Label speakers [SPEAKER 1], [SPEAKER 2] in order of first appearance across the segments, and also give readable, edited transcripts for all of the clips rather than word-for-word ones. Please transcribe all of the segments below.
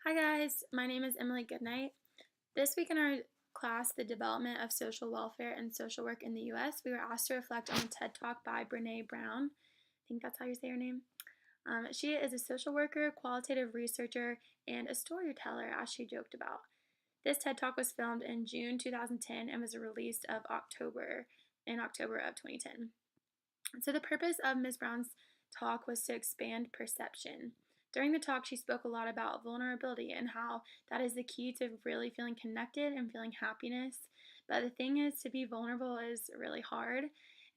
[SPEAKER 1] Hi guys, my name is Emily Goodnight. This week in our class, The Development of Social Welfare and Social Work in the U.S., we were asked to reflect on a TED Talk by Brene Brown. I think that's how you say her name. She is a social worker, qualitative researcher, and a storyteller, as she joked about. This TED Talk was filmed in June 2010 and was released in October of 2010. So the purpose of Ms. Brown's talk was to expand perception. During the talk, she spoke a lot about vulnerability and how that is the key to really feeling connected and feeling happiness. But the thing is, to be vulnerable is really hard.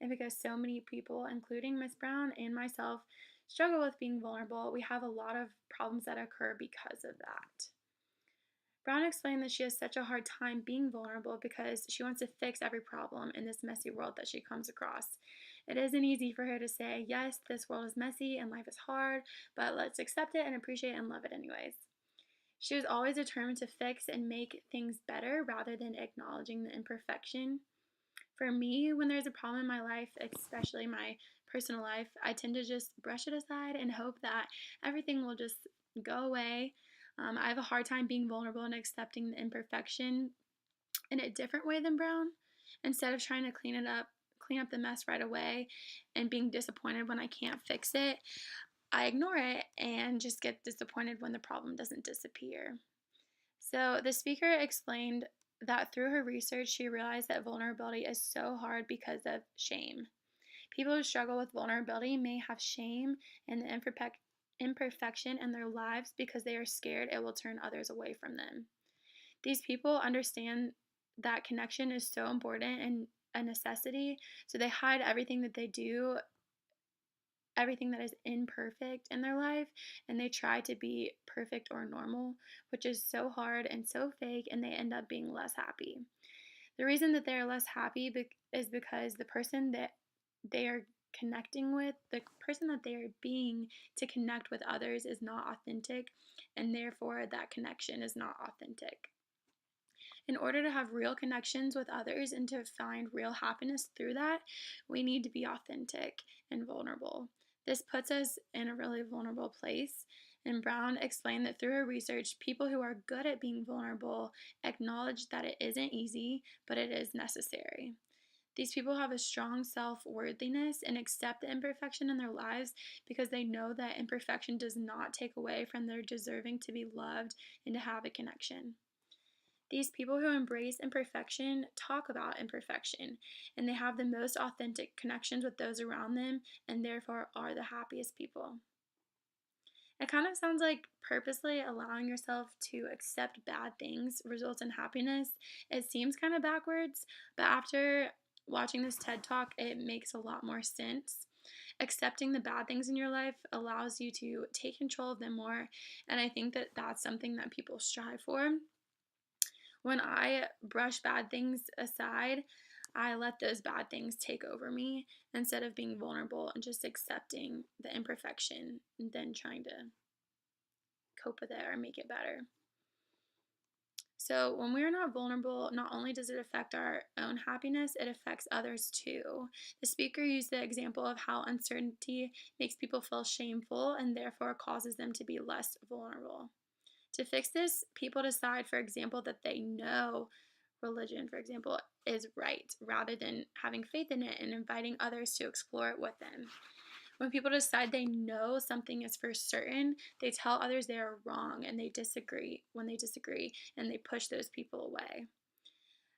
[SPEAKER 1] And because so many people, including Ms. Brown and myself, struggle with being vulnerable, we have a lot of problems that occur because of that. Brown explained that she has such a hard time being vulnerable because she wants to fix every problem in this messy world that she comes across. It isn't easy for her to say, yes, this world is messy and life is hard, but let's accept it and appreciate and love it anyways. She was always determined to fix and make things better rather than acknowledging the imperfection. For me, when there's a problem in my life, especially my personal life, I tend to just brush it aside and hope that everything will just go away. I have a hard time being vulnerable and accepting the imperfection in a different way than Brown. Instead of trying to clean up the mess right away and being disappointed when I can't fix it, I ignore it and just get disappointed when the problem doesn't disappear. So, the speaker explained that through her research, she realized that vulnerability is so hard because of shame. People who struggle with vulnerability may have shame and the imperfection in their lives because they are scared it will turn others away from them. These people understand that connection is so important and a necessity, so they hide everything that they do, everything that is imperfect in their life, and they try to be perfect or normal, which is so hard and so fake, and they end up being less happy. The reason that they're less happy is because the person that they are connecting with, the person that they are being to connect with others, is not authentic, and therefore that connection is not authentic. In order to have real connections with others and to find real happiness through that, we need to be authentic and vulnerable. This puts us in a really vulnerable place. And Brown explained that through her research, people who are good at being vulnerable acknowledge that it isn't easy, but it is necessary. These people have a strong self worthiness and accept the imperfection in their lives because they know that imperfection does not take away from their deserving to be loved and to have a connection. These people who embrace imperfection talk about imperfection, and they have the most authentic connections with those around them, and therefore are the happiest people. It kind of sounds like purposely allowing yourself to accept bad things results in happiness. It seems kind of backwards, but after watching this TED Talk, it makes a lot more sense. Accepting the bad things in your life allows you to take control of them more, and I think that that's something that people strive for. When I brush bad things aside, I let those bad things take over me instead of being vulnerable and just accepting the imperfection and then trying to cope with it or make it better. So, when we are not vulnerable, not only does it affect our own happiness, it affects others too. The speaker used the example of how uncertainty makes people feel shameful and therefore causes them to be less vulnerable. To fix this, people decide, for example, that they know religion, for example, is right, rather than having faith in it and inviting others to explore it with them. When people decide they know something is for certain, they tell others they are wrong and they disagree when they disagree, and they push those people away.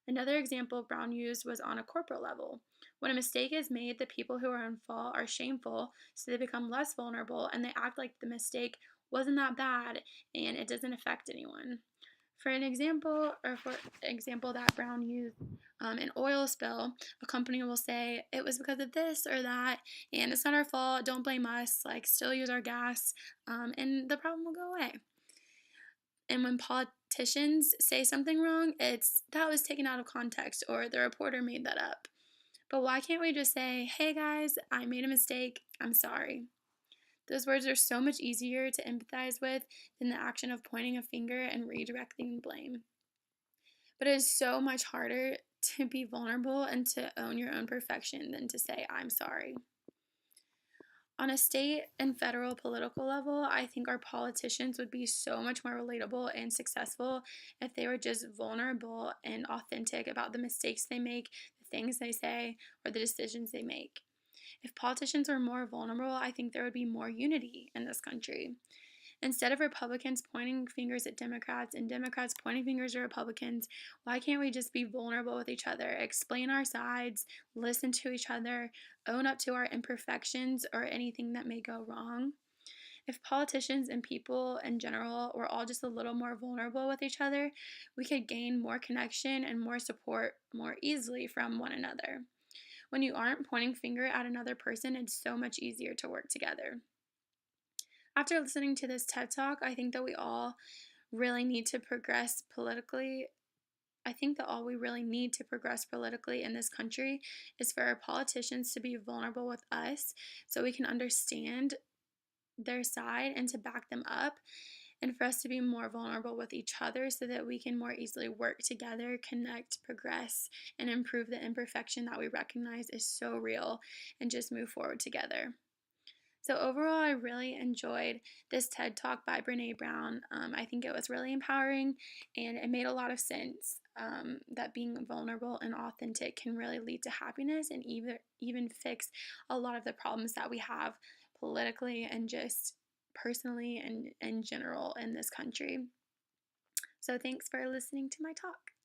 [SPEAKER 1] Another example Brown used was on a corporate level. When a mistake is made, the people who are in fault are shameful, so they become less vulnerable and they act like the mistake wasn't that bad and it doesn't affect anyone. For example that Brown used, an oil spill, a company will say it was because of this or that, and it's not our fault. Don't blame us. Like, still use our gas, and the problem will go away. And when politicians say something wrong, it's that was taken out of context or the reporter made that up. But why can't we just say, hey guys, I made a mistake, I'm sorry? Those words are so much easier to empathize with than the action of pointing a finger and redirecting blame. But it is so much harder to be vulnerable and to own your own perfection than to say, I'm sorry. On a state and federal political level, I think our politicians would be so much more relatable and successful if they were just vulnerable and authentic about the mistakes they make, the things they say, or the decisions they make. If politicians were more vulnerable, I think there would be more unity in this country. Instead of Republicans pointing fingers at Democrats and Democrats pointing fingers at Republicans, why can't we just be vulnerable with each other, explain our sides, listen to each other, own up to our imperfections or anything that may go wrong? If politicians and people in general were all just a little more vulnerable with each other, we could gain more connection and more support more easily from one another. When you aren't pointing finger at another person, it's so much easier to work together. After listening to this TED Talk, I think that we all really need to progress politically. I think that all we really need to progress politically in this country is for our politicians to be vulnerable with us so we can understand their side and to back them up, and for us to be more vulnerable with each other so that we can more easily work together, connect, progress, and improve the imperfection that we recognize is so real and just move forward together. So overall, I really enjoyed this TED Talk by Brene Brown. I think it was really empowering, and it made a lot of sense that being vulnerable and authentic can really lead to happiness and even fix a lot of the problems that we have politically and just personally and in general in this country. So thanks for listening to my talk.